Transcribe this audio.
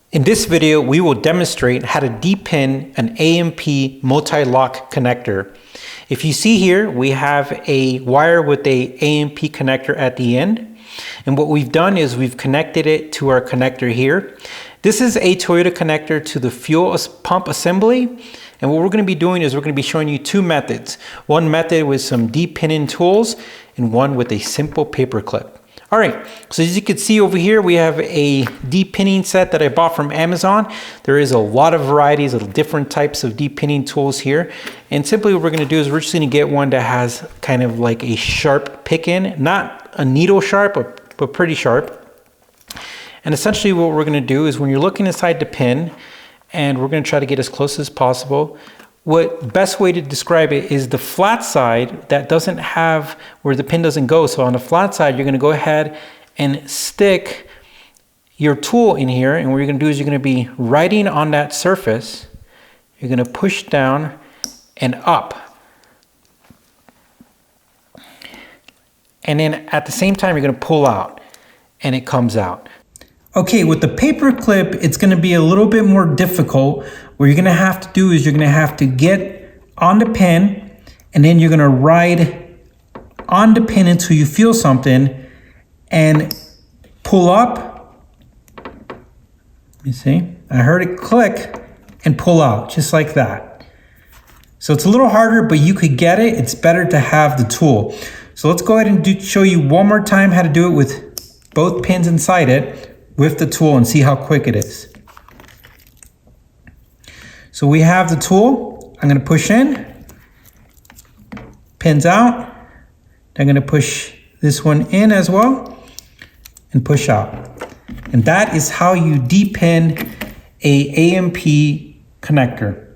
In this video, we will demonstrate how to depin an AMP multi-lock connector. If you see here, we have a wire with a AMP connector at the end. And what we've done is we've connected it to our connector here. This is a Toyota connector to the fuel pump assembly. And what we're going to be doing is we're going to be showing you two methods. One method with some depinning tools and one with a simple paper clip. All right, so as you can see over here, we have a depinning set that I bought from Amazon. There is a lot of varieties of different types of depinning tools here. And simply what we're gonna do is we're just gonna get one that has kind of like a sharp pick in, not a needle sharp, but pretty sharp. And essentially what we're gonna do is when you're looking inside the pin, and we're gonna try to get as close as possible, what best way to describe it is the flat side that doesn't have where the pin doesn't go. So on the flat side, you're gonna go ahead and stick your tool in here. And what you're gonna do is you're gonna be writing on that surface. You're gonna push down and up. And then at the same time, you're gonna pull out and it comes out. Okay, with the paper clip, it's gonna be a little bit more difficult. What you're gonna have to do is you're gonna have to get on the pin and then you're gonna ride on the pin until you feel something and pull up. You see, I heard it click and pull out just like that. So it's a little harder, but you could get it. It's better to have the tool. So let's go ahead and show you one more time how to do it with both pins inside it with the tool and see how quick it is. So we have the tool. I'm gonna push in, pins out. I'm gonna push this one in as well and push out. And that is how you depin a AMP connector.